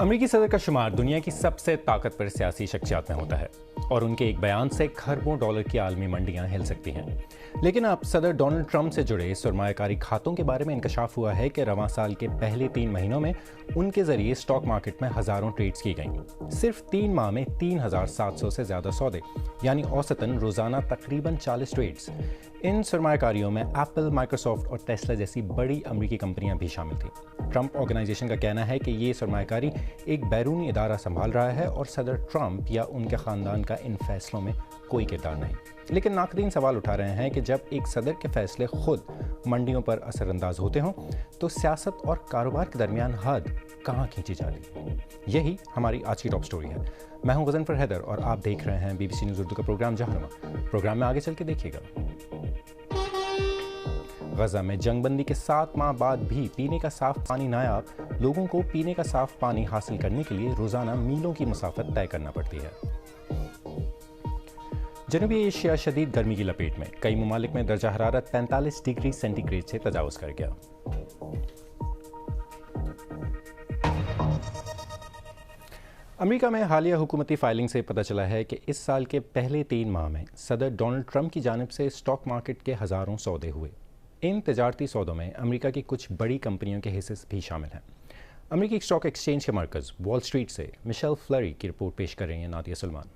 امریکی صدر کا شمار دنیا کی سب سے طاقتور سیاسی شخصیات میں ہوتا ہے اور ان کے ایک بیان سے کھربوں ڈالر کی عالمی منڈیاں ہل سکتی ہیں. لیکن اب صدر ڈونلڈ ٹرمپ سے جڑے سرمایہ کاری کھاتوں کے بارے میں انکشاف ہوا ہے کہ رواں سال کے پہلے 3 مہینوں میں ان کے ذریعے اسٹاک مارکیٹ میں ہزاروں ٹریڈز کی گئیں. صرف 3 ماہ میں 3700 سے زیادہ سودے، یعنی اوسطاً روزانہ تقریباً 40 ٹریڈز. ان سرمایہ کاریوں میں ایپل، مائیکروسافٹ اور ٹیسلا جیسی بڑی امریکی کمپنیاں بھی شامل تھیں. ٹرمپ آرگنائزیشن کا کہنا ہے کہ یہ سرمایہ کاری ایک بیرونی ادارہ سنبھال رہا ہے اور صدر ٹرمپ یا ان کے خاندان کا ان فیصلوں میں کوئی کردار نہیں. لیکن ناقدین سوال اٹھا رہے ہیں کہ جب ایک صدر کے فیصلے خود منڈیوں پر اثر انداز ہوتے ہوں تو سیاست اور کاروبار کے درمیان حد کہاں کھینچی جاتی. یہی ہماری آج کی ٹاپ سٹوری ہے. میں ہوں غضنفر حیدر اور آپ دیکھ رہے ہیں BBC نیوز اردو کا پروگرام جہنما. پروگرام میں آگے چل کے دیکھیے گا. غزہ میں جنگ بندی کے 7 ماہ بعد بھی پینے کا صاف پانی نایاب. لوگوں کو پینے کا صاف پانی حاصل کرنے کے لیے روزانہ میلوں کی مسافت طے کرنا پڑتی ہے. جنوبی ایشیا شدید گرمی کی لپیٹ میں، کئی ممالک میں درجہ حرارت 45 ڈگری سینٹی گریڈ سے تجاوز کر گیا. امریکہ میں حالیہ حکومتی فائلنگ سے پتہ چلا ہے کہ اس سال کے پہلے 3 ماہ میں صدر ڈونلڈ ٹرمپ کی جانب سے اسٹاک مارکیٹ کے ہزاروں سودے ہوئے. ان تجارتی سودوں میں امریکہ کی کچھ بڑی کمپنیوں کے حصے بھی شامل ہیں. امریکی اسٹاک ایکسچینج کے مرکز وال اسٹریٹ سے مشیل فلری کی رپورٹ پیش کر رہی ہیں نادیہ سلمان.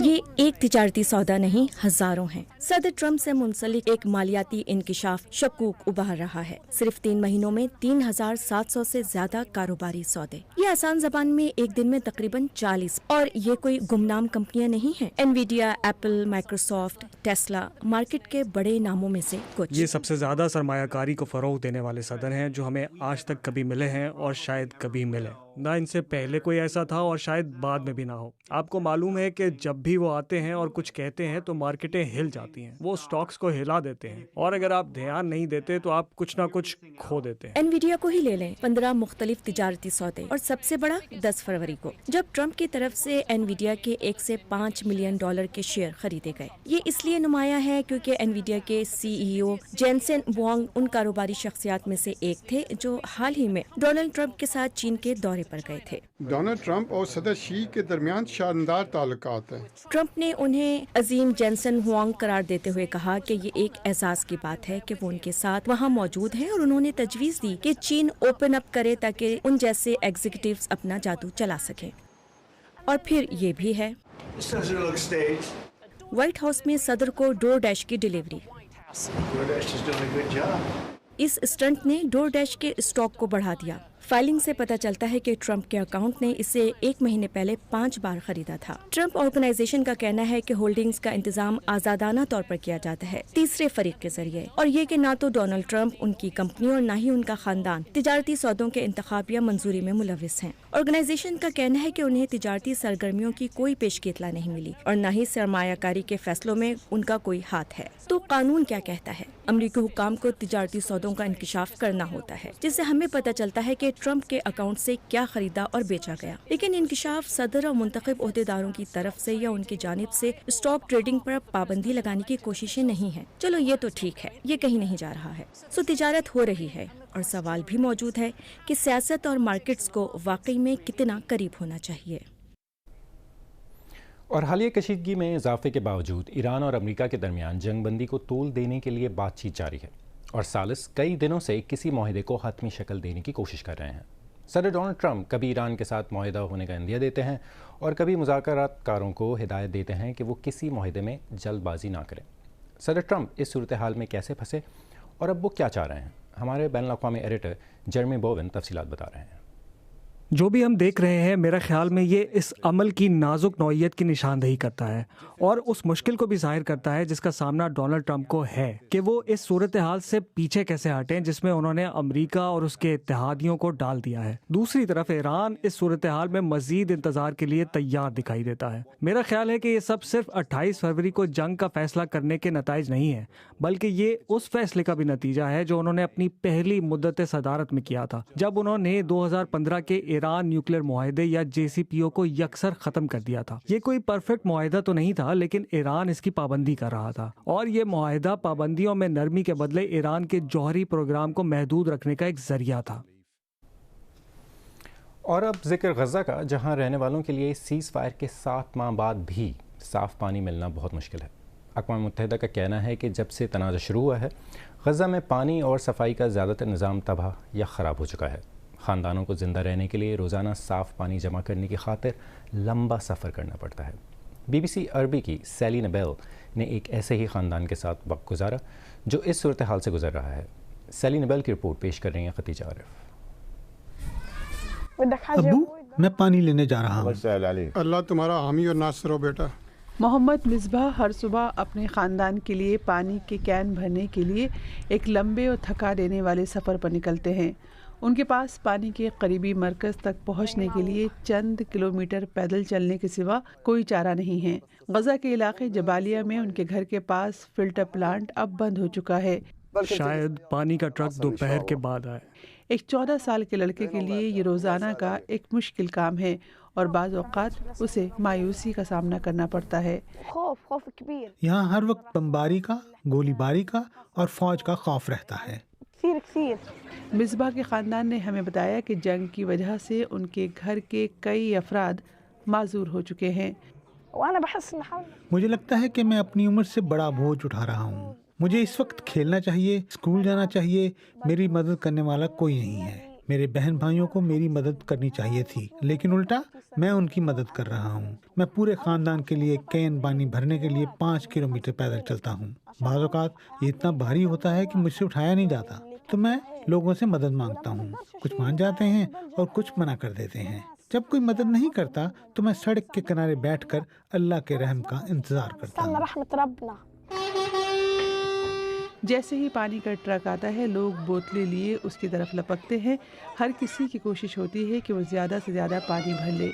یہ ایک تجارتی سودا نہیں، ہزاروں ہیں. صدر ٹرمپ سے منسلک ایک مالیاتی انکشاف شکوک ابھار رہا ہے. صرف 3 مہینوں میں 3700 سے زیادہ کاروباری سودے. یہ آسان زبان میں ایک دن میں تقریباً 40. اور یہ کوئی گمنام کمپنیاں نہیں ہیں. انویڈیا، ایپل، مائیکروسافٹ، ٹیسلا مارکیٹ کے بڑے ناموں میں سے کچھ. یہ سب سے زیادہ سرمایہ کاری کو فروغ دینے والے صدر ہیں جو ہمیں آج تک کبھی ملے ہیں اور شاید کبھی ملے. نہ ان سے پہلے کوئی ایسا تھا اور شاید بعد میں بھی نہ ہو. آپ کو معلوم ہے کہ جب بھی وہ آتے ہیں اور کچھ کہتے ہیں تو مارکیٹیں ہل جاتی ہیں. وہ سٹاکس کو ہلا دیتے ہیں اور اگر آپ دھیان نہیں دیتے تو آپ کچھ نہ کچھ کھو دیتے ہیں. انویڈیا کو ہی لے لیں. 15 مختلف تجارتی سودے اور سب سے بڑا 10 فروری کو جب ٹرمپ کی طرف سے انویڈیا کے $1 سے $5 ملین کے شیئر خریدے گئے. یہ اس لیے نمایاں ہے کیونکہ انویڈیا کے CEO جینسن وانگ ان کاروباری شخصیات میں سے ایک تھے جو حال ہی میں ڈونلڈ ٹرمپ کے ساتھ چین کے دورے پر گئے تھے. ڈونلڈ ٹرمپ اور صدر شی کے درمیان شاندار تعلقات ہیں. ٹرمپ نے انہیں عظیم جینسن ہوانگ قرار دیتے ہوئے کہا کہ یہ ایک اعزاز کی بات ہے کہ وہ ان کے ساتھ وہاں موجود ہیں اور انہوں نے تجویز دی کہ چین اوپن اپ کرے تاکہ ان جیسے ایگزیکٹوز اپنا جادو چلا سکیں. اور پھر یہ بھی ہے وائٹ ہاؤس میں صدر کو ڈور ڈیش کی ڈیلیوری. اس اسٹنٹ نے ڈور ڈیش کے اسٹاک کو بڑھا دیا. فائلنگ سے پتہ چلتا ہے کہ ٹرمپ کے اکاؤنٹ نے اسے 1 مہینے پہلے 5 بار خریدا تھا. ٹرمپ آرگنائزیشن کا کہنا ہے کہ ہولڈنگز کا انتظام آزادانہ طور پر کیا جاتا ہے تیسرے فریق کے ذریعے، اور یہ کہ نہ تو ڈونلڈ ٹرمپ، ان کی کمپنی اور نہ ہی ان کا خاندان تجارتی سودوں کے انتخاب یا منظوری میں ملوث ہیں. آرگنائزیشن کا کہنا ہے کہ انہیں تجارتی سرگرمیوں کی کوئی پیشگی اطلاع نہیں ملی اور نہ ہی سرمایہ کاری کے فیصلوں میں ان کا کوئی ہاتھ ہے. تو قانون کیا کہتا ہے؟ امریکی حکام کو تجارتی سودوں کا انکشاف کرنا ہوتا ہے جس سے ہمیں پتہ چلتا ہے کہ ٹرمپ کے اکاؤنٹ سے کیا خریدا اور بیچا گیا. لیکن انکشاف صدر اور منتخب عہدیداروں کی طرف سے یا ان کی جانب سے اسٹاک ٹریڈنگ پر پابندی لگانے کی کوششیں نہیں ہیں. چلو یہ تو ٹھیک ہے، یہ کہیں نہیں جا رہا ہے. تجارت ہو رہی ہے اور سوال بھی موجود ہے کہ سیاست اور مارکیٹس کو واقعی میں کتنا قریب ہونا چاہیے. اور حالیہ کشیدگی میں اضافے کے باوجود ایران اور امریکہ کے درمیان جنگ بندی کو طول دینے کے لیے بات چیت جاری ہے اور ثالث کئی دنوں سے کسی معاہدے کو حتمی شکل دینے کی کوشش کر رہے ہیں. صدر ڈونلڈ ٹرمپ کبھی ایران کے ساتھ معاہدہ ہونے کا عندیہ دیتے ہیں اور کبھی مذاکرات کاروں کو ہدایت دیتے ہیں کہ وہ کسی معاہدے میں جلد بازی نہ کریں. صدر ٹرمپ اس صورتحال میں کیسے پھنسے اور اب وہ کیا چاہ رہے ہیں؟ ہمارے بین الاقوامی ایڈیٹر جرمی بوون تفصیلات بتا رہے ہیں. جو بھی ہم دیکھ رہے ہیں میرا خیال میں یہ اس عمل کی نازک نوعیت کی نشاندہی کرتا ہے اور اس مشکل کو بھی ظاہر کرتا ہے جس کا سامنا ڈونلڈ ٹرمپ کو ہے کہ وہ اس صورتحال سے پیچھے کیسے ہٹیں جس میں انہوں نے امریکہ اور اس کے اتحادیوں کو ڈال دیا ہے. دوسری طرف ایران اس صورتحال میں مزید انتظار کے لیے تیار دکھائی دیتا ہے. میرا خیال ہے کہ یہ سب صرف 28 فروری کو جنگ کا فیصلہ کرنے کے نتائج نہیں ہیں بلکہ یہ اس فیصلے کا بھی نتیجہ ہے جو انہوں نے اپنی پہلی مدت صدارت میں کیا تھا جب انہوں نے 2015 کے ایران نیوکلیر معاہدے یا JCPO کو یکسر ختم کر دیا تھا. یہ کوئی پرفیکٹ معاہدہ تو نہیں تھا لیکن ایران اس کی پابندی کر رہا تھا اور یہ معاہدہ پابندیوں میں نرمی کے بدلے ایران کے جوہری پروگرام کو محدود رکھنے کا ایک ذریعہ تھا. اور اب ذکر غزہ کا، جہاں رہنے والوں کے لیے سیز فائر کے 7 ماہ بعد بھی صاف پانی ملنا بہت مشکل ہے۔ اقوام متحدہ کا کہنا ہے کہ جب سے تنازع شروع ہوا ہے، غزہ میں پانی اور صفائی کا زیادہ تر نظام تباہ یا خراب ہو چکا ہے۔ خاندانوں کو زندہ رہنے کے لیے روزانہ صاف پانی جمع کرنے کی خاطر لمبا سفر کرنا پڑتا ہے۔ BBC عربی کی سیلی نبیل نے ایک ایسے ہی خاندان کے ساتھ وقت گزارا جو اس صورتحال سے گزر رہا ہے۔ سیلی نبیل کی رپورٹ پیش کر رہی ہیں خدیجہ عارف۔ ابو، میں پانی لینے جا رہا ہوں۔ اللہ تمہارا حامی اور ناصر ہو بیٹا۔ محمد مصباح ہر صبح اپنے خاندان کے لیے پانی کے کین بھرنے کے لیے ایک لمبے اور تھکا دینے والے سفر پر نکلتے ہیں۔ ان کے پاس پانی کے قریبی مرکز تک پہنچنے کے لیے چند کلومیٹر پیدل چلنے کے سوا کوئی چارہ نہیں ہے۔ غزہ کے علاقے جبالیہ میں ان کے گھر کے پاس فلٹر پلانٹ اب بند ہو چکا ہے۔ شاید پانی کا ٹرک دوپہر کے بعد آئے۔ ایک 14 سال کے لڑکے کے لیے یہ روزانہ کا ایک مشکل کام ہے اور بعض اوقات اسے مایوسی کا سامنا کرنا پڑتا ہے۔ یہاں ہر وقت بمباری کا، گولی باری کا اور فوج کا خوف رہتا ہے۔ مصباح کے خاندان نے ہمیں بتایا کہ جنگ کی وجہ سے ان کے گھر کے کئی افراد معذور ہو چکے ہیں۔ مجھے لگتا ہے کہ میں اپنی عمر سے بڑا بوجھ اٹھا رہا ہوں۔ مجھے اس وقت کھیلنا چاہیے، اسکول جانا چاہیے، میری مدد کرنے والا کوئی نہیں ہے۔ میرے بہن بھائیوں کو میری مدد کرنی چاہیے تھی، لیکن الٹا میں ان کی مدد کر رہا ہوں۔ میں پورے خاندان کے لیے کین پانی بھرنے کے لیے 5 کلومیٹر پیدل چلتا ہوں۔ بعض اوقات یہ اتنا بھاری ہوتا ہے کہ مجھ سے اٹھایا نہیں جاتا، تو میں لوگوں سے مدد مانگتا ہوں۔ کچھ مان جاتے ہیں اور کچھ منع کر دیتے ہیں۔ جب کوئی مدد نہیں کرتا تو میں سڑک کے کنارے بیٹھ کر اللہ کے رحم کا انتظار کرتا ہوں۔ جیسے ہی پانی کا ٹرک آتا ہے، لوگ بوتلیں لیے اس کی طرف لپکتے ہیں۔ ہر کسی کی کوشش ہوتی ہے کہ وہ زیادہ سے زیادہ پانی بھر لے۔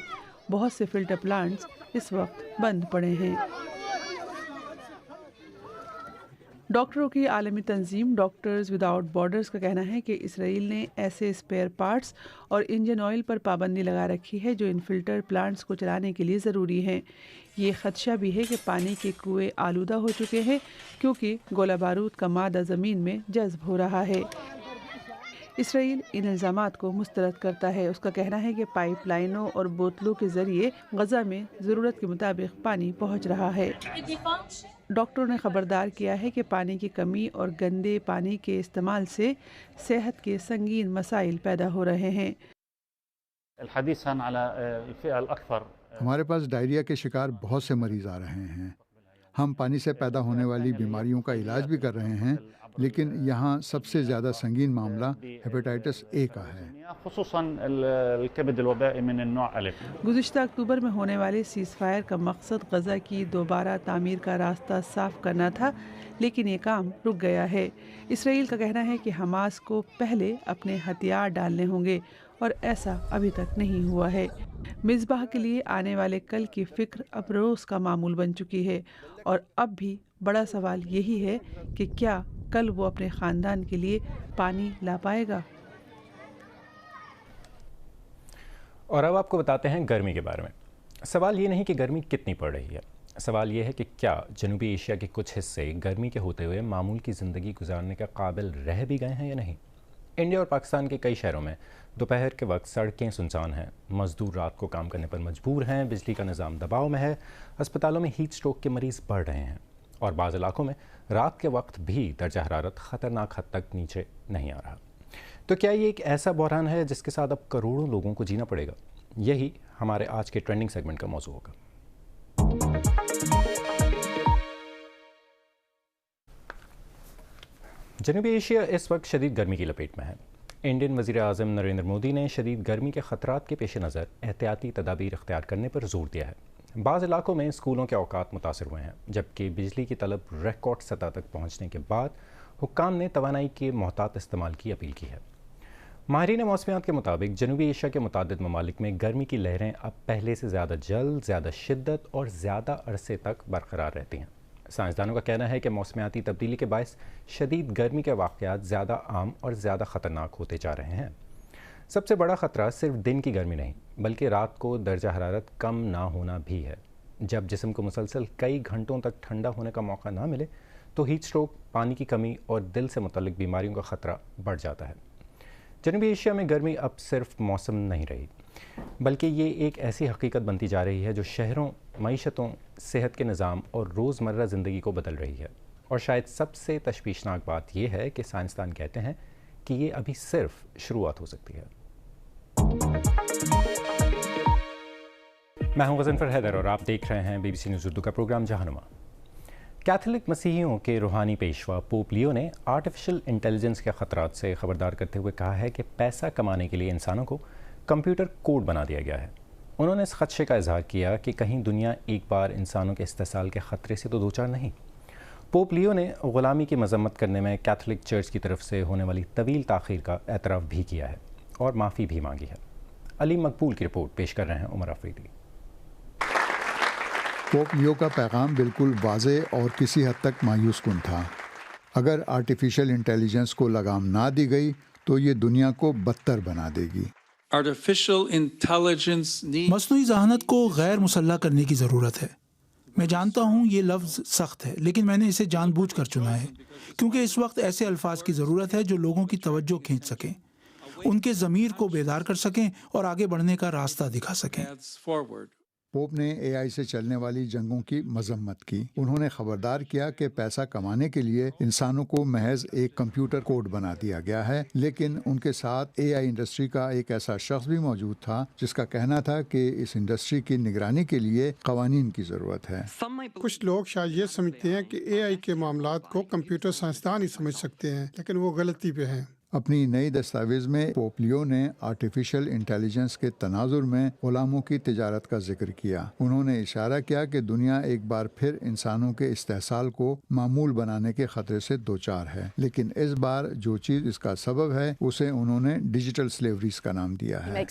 بہت سے فلٹر پلانٹس اس وقت بند پڑے ہیں۔ ڈاکٹروں کی عالمی تنظیم ڈاکٹرز وداؤٹ بارڈرز کا کہنا ہے کہ اسرائیل نے ایسے اسپیئر پارٹس اور انجن آئل پر پابندی لگا رکھی ہے جو ان فلٹر پلانٹس کو چلانے کے لیے ضروری ہیں۔ یہ خدشہ بھی ہے کہ پانی کے کنویں آلودہ ہو چکے ہیں کیونکہ گولہ بارود کا مادہ زمین میں جذب ہو رہا ہے۔ اسرائیل ان الزامات کو مسترد کرتا ہے۔ اس کا کہنا ہے کہ پائپ لائنوں اور بوتلوں کے ذریعے غزہ میں ضرورت کے مطابق پانی پہنچ رہا ہے۔ ڈاکٹروں نے خبردار کیا ہے کہ پانی کی کمی اور گندے پانی کے استعمال سے صحت کے سنگین مسائل پیدا ہو رہے ہیں۔ ہمارے پاس ڈائریا کے شکار بہت سے مریض آ رہے ہیں۔ ہم پانی سے پیدا ہونے والی بیماریوں کا علاج بھی کر رہے ہیں، لیکن یہاں سب سے زیادہ سنگین معاملہ ہیپاٹائٹس اے کا ہے۔ گزشتہ اکتوبر میں ہونے والے سیز فائر کا مقصد غزہ کی دوبارہ تعمیر کا راستہ صاف کرنا تھا، لیکن یہ کام رک گیا ہے۔ اسرائیل کا کہنا ہے کہ حماس کو پہلے اپنے ہتھیار ڈالنے ہوں گے اور ایسا ابھی تک نہیں ہوا ہے۔ مصباح کے لیے آنے والے کل کی فکر اب روز کا معمول بن چکی ہے، اور اب بھی بڑا سوال یہی ہے کہ کیا کل وہ اپنے خاندان کے لیے پانی لا پائے گا۔ اور اب آپ کو بتاتے ہیں گرمی کے بارے میں۔ سوال یہ نہیں کہ گرمی کتنی پڑ رہی ہے، سوال یہ ہے کہ کیا جنوبی ایشیا کے کچھ حصے گرمی کے ہوتے ہوئے معمول کی زندگی گزارنے کے قابل رہ بھی گئے ہیں یا نہیں۔ انڈیا اور پاکستان کے کئی شہروں میں دوپہر کے وقت سڑکیں سنسان ہیں، مزدور رات کو کام کرنے پر مجبور ہیں، بجلی کا نظام دباؤ میں ہے، اسپتالوں میں ہیٹ سٹروک کے مریض بڑھ رہے ہیں، اور بعض علاقوں میں رات کے وقت بھی درجہ حرارت خطرناک حد تک نیچے نہیں آ رہا۔ تو کیا یہ ایک ایسا بحران ہے جس کے ساتھ اب کروڑوں لوگوں کو جینا پڑے گا؟ یہی ہمارے آج کے ٹرینڈنگ سیگمنٹ کا موضوع ہوگا۔ جنوبی ایشیا اس وقت شدید گرمی کی لپیٹ میں ہے۔ انڈین وزیر اعظم نریندر مودی نے شدید گرمی کے خطرات کے پیش نظر احتیاطی تدابیر اختیار کرنے پر زور دیا ہے۔ بعض علاقوں میں اسکولوں کے اوقات متاثر ہوئے ہیں، جبکہ بجلی کی طلب ریکارڈ سطح تک پہنچنے کے بعد حکام نے توانائی کے محتاط استعمال کی اپیل کی ہے۔ ماہرین موسمیات کے مطابق جنوبی ایشیا کے متعدد ممالک میں گرمی کی لہریں اب پہلے سے زیادہ جلد، زیادہ شدت اور زیادہ عرصے تک برقرار رہتی ہیں۔ سائنسدانوں کا کہنا ہے کہ موسمیاتی تبدیلی کے باعث شدید گرمی کے واقعات زیادہ عام اور زیادہ خطرناک ہوتے جا رہے ہیں۔ سب سے بڑا خطرہ صرف دن کی گرمی نہیں، بلکہ رات کو درجہ حرارت کم نہ ہونا بھی ہے۔ جب جسم کو مسلسل کئی گھنٹوں تک ٹھنڈا ہونے کا موقع نہ ملے تو ہیٹ سٹروک، پانی کی کمی اور دل سے متعلق بیماریوں کا خطرہ بڑھ جاتا ہے۔ جنوبی ایشیا میں گرمی اب صرف موسم نہیں رہی، بلکہ یہ ایک ایسی حقیقت بنتی جا رہی ہے جو شہروں، معیشتوں، صحت کے نظام اور روزمرہ زندگی کو بدل رہی ہے۔ اور شاید سب سے تشویشناک بات یہ ہے کہ سائنسدان کہتے ہیں کہ یہ ابھی صرف شروعات ہو سکتی ہے۔ میں ہوں غضنفر حیدر اور آپ دیکھ رہے ہیں BBC نیوز اردو کا پروگرام جہانما۔ کیتھولک مسیحیوں کے روحانی پیشوا پوپ لیو نے آرٹیفیشل انٹیلیجنس کے خطرات سے خبردار کرتے ہوئے کہا ہے کہ پیسہ کمانے کے لیے انسانوں کو کمپیوٹر کوڈ بنا دیا گیا ہے۔ انہوں نے اس خدشے کا اظہار کیا کہ کہیں دنیا ایک بار انسانوں کے استحصال کے خطرے سے تو دوچار نہیں۔ پوپ لیو نے غلامی کی مذمت کرنے میں کیتھولک چرچ کی طرف سے ہونے والی طویل تاخیر کا اعتراف بھی کیا ہے اور معافی بھی مانگی ہے۔ علی مقبول کی رپورٹ پیش کر رہے ہیں عمر آفریدی۔ پوپ لیو کا پیغام بالکل واضح اور کسی حد تک مایوس کن تھا۔ اگر آرٹیفیشل انٹیلیجنس کو لگام نہ دی گئی تو یہ دنیا کو بدتر بنا دے گی۔ مصنوعی ذہانت کو غیر مسلح کرنے کی ضرورت ہے۔ میں جانتا ہوں یہ لفظ سخت ہے، لیکن میں نے اسے جان بوجھ کر چنا ہے کیونکہ اس وقت ایسے الفاظ کی ضرورت ہے جو لوگوں کی توجہ کھینچ سکیں، ان کے ضمیر کو بیدار کر سکیں اور آگے بڑھنے کا راستہ دکھا سکیں۔ پوپ نے AI سے چلنے والی جنگوں کی مذمت کی۔ انہوں نے خبردار کیا کہ پیسہ کمانے کے لیے انسانوں کو محض ایک کمپیوٹر کوڈ بنا دیا گیا ہے، لیکن ان کے ساتھ AI انڈسٹری کا ایک ایسا شخص بھی موجود تھا جس کا کہنا تھا کہ اس انڈسٹری کی نگرانی کے لیے قوانین کی ضرورت ہے۔ کچھ لوگ شاید یہ سمجھتے ہیں کہ AI کے معاملات کو کمپیوٹر سائنسدان ہی سمجھ سکتے ہیں، لیکن وہ غلطی پہ ہیں۔ اپنی نئی دستاویز میں پوپ لیو نے آرٹیفیشل انٹیلیجنس کے تناظر میں غلاموں کی تجارت کا ذکر کیا۔ انہوں نے اشارہ کیا کہ دنیا ایک بار پھر انسانوں کے استحصال کو معمول بنانے کے خطرے سے دوچار ہے، لیکن اس بار جو چیز اس کا سبب ہے اسے انہوں نے ڈیجیٹل سلیوریز کا نام دیا ہے۔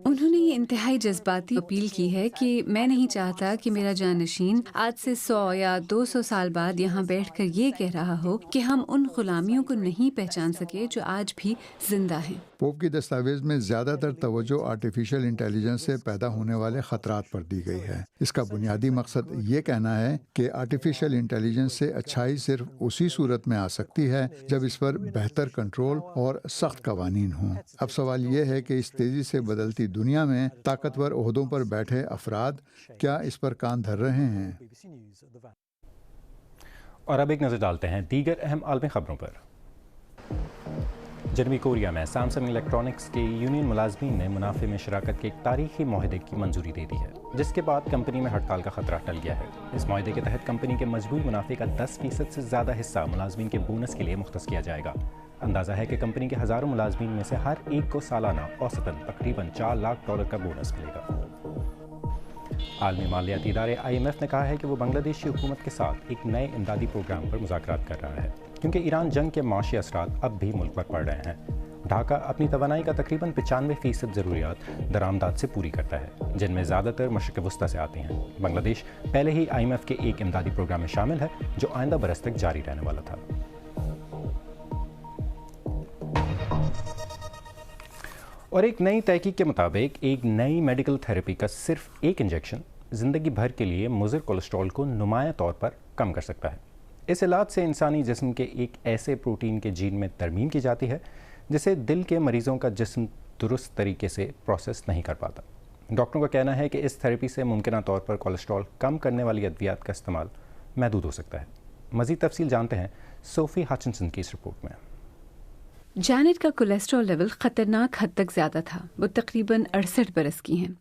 انہوں نے یہ انتہائی جذباتی اپیل کی ہے کہ میں نہیں چاہتا کہ میرا جانشین آج سے 100 یا 200 سال بعد یہاں بیٹھ کر یہ کہہ رہا ہو کہ ہم ان غلامیوں کو نہیں پہچان سکے جو آج بھی زندہ ہیں۔ پوپ کی دستاویز میں زیادہ تر توجہ آرٹیفیشل انٹیلیجنس سے پیدا ہونے والے خطرات پر دی گئی ہے۔ اس کا بنیادی مقصد یہ کہنا ہے کہ آرٹیفیشل انٹیلیجنس سے اچھائی صرف اسی صورت میں آ سکتی ہے جب اس پر بہتر کنٹرول اور سخت قوانین ہوں۔ اب سوال یہ ہے کہ اس تیزی سے بدلتی دنیا میں طاقتور عہدوں پر بیٹھے افراد کیا اس پر کان دھر رہے ہیں؟ اور اب ایک نظر ڈالتے ہیں دیگر اہم عالمی خبروں پر۔ جنوبی کوریا میں سیمسنگ الیکٹرانکس کے یونین ملازمین نے منافع میں شراکت کے ایک تاریخی معاہدے کی منظوری دے دی ہے، جس کے بعد کمپنی میں ہڑتال کا خطرہ ٹل گیا ہے۔ اس معاہدے کے تحت کمپنی کے مجموعی منافع کا 10% سے زیادہ حصہ ملازمین کے بونس کے لیے مختص کیا جائے گا۔ اندازہ ہے کہ کمپنی کے ہزاروں ملازمین میں سے ہر ایک کو سالانہ اوسطاً تقریباً $4 لاکھ کا بونس ملے گا۔ عالمی مالیاتی ادارے IMF نے کہا ہے کہ وہ بنگلہ دیشی حکومت کے ساتھ ایک نئے امدادی پروگرام پر مذاکرات کر رہا ہے، کیونکہ ایران جنگ کے معاشی اثرات اب بھی ملک پر پڑ رہے ہیں۔ ڈھاکہ اپنی توانائی کا تقریباً 95% ضروریات درآمدات سے پوری کرتا ہے، جن میں زیادہ تر مشرق وسطیٰ سے آتی ہیں۔ بنگلہ دیش پہلے ہی IMF کے ایک امدادی پروگرام میں شامل ہے جو آئندہ برس تک جاری رہنے والا تھا۔ اور ایک نئی تحقیق کے مطابق ایک نئی میڈیکل تھراپی کا صرف ایک انجیکشن زندگی بھر کے لیے مضر کولیسٹرول کو نمایاں طور پر کم کر سکتا ہے۔ اس علاج سے انسانی جسم کے ایک ایسے پروٹین کے جین میں ترمیم کی جاتی ہے جسے دل کے مریضوں کا جسم درست طریقے سے پروسیس نہیں کر پاتا۔ ڈاکٹروں کا کہنا ہے کہ اس تھراپی سے ممکنہ طور پر کولیسٹرول کم کرنے والی ادویات کا استعمال محدود ہو سکتا ہے۔ مزید تفصیل جانتے ہیں سوفی ہچنسن کی اس رپورٹ میں۔ جانٹ کا کولیسٹرول لیول خطرناک حد تک زیادہ تھا۔ وہ تقریباً 68 برس کی ہیں۔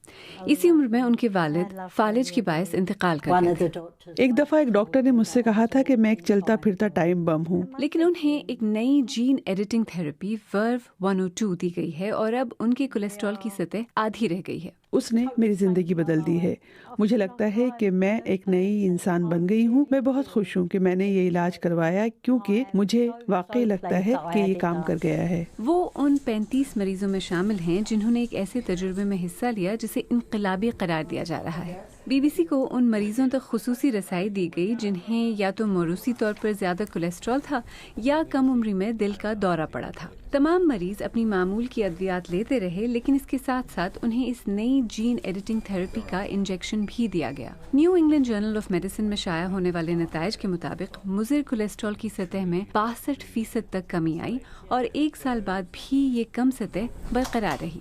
اسی عمر میں ان کے والد فالج کے باعث انتقال کر گئے تھے۔ ایک دفعہ ایک ڈاکٹر نے مجھ سے کہا تھا کہ میں ایک چلتا پھرتا ٹائم بم ہوں، لیکن انہیں ایک نئی جین ایڈیٹنگ تھراپی ورو 102 دی گئی ہے اور اب ان کے کولیسٹرول کی سطح آدھی رہ گئی ہے۔ اس نے میری زندگی بدل دی ہے۔ مجھے لگتا ہے کہ میں ایک نئی انسان بن گئی ہوں۔ میں بہت خوش ہوں کہ میں نے یہ علاج کروایا کیونکہ مجھے واقعی لگتا ہے کہ یہ کام کر گیا ہے۔ وہ ان 35 مریضوں میں شامل ہیں جنہوں نے ایک ایسے تجربے میں حصہ لیا جسے انقلابی قرار دیا جا رہا ہے۔ BBC کو ان مریضوں تک خصوصی رسائی دی گئی جنہیں یا تو موروثی طور پر زیادہ کولیسٹرول تھا یا کم عمری میں دل کا دورہ پڑا تھا۔ تمام مریض اپنی معمول کی ادویات لیتے رہے، لیکن اس کے ساتھ ساتھ انہیں اس نئی جین ایڈیٹنگ تھراپی کا انجیکشن بھی دیا گیا۔ New England journal of medicine میں شائع ہونے والے نتائج کے مطابق مضر کولیسٹرول کی سطح میں 62% تک کمی آئی اور 1 سال بعد بھی یہ کم سطح برقرار رہی۔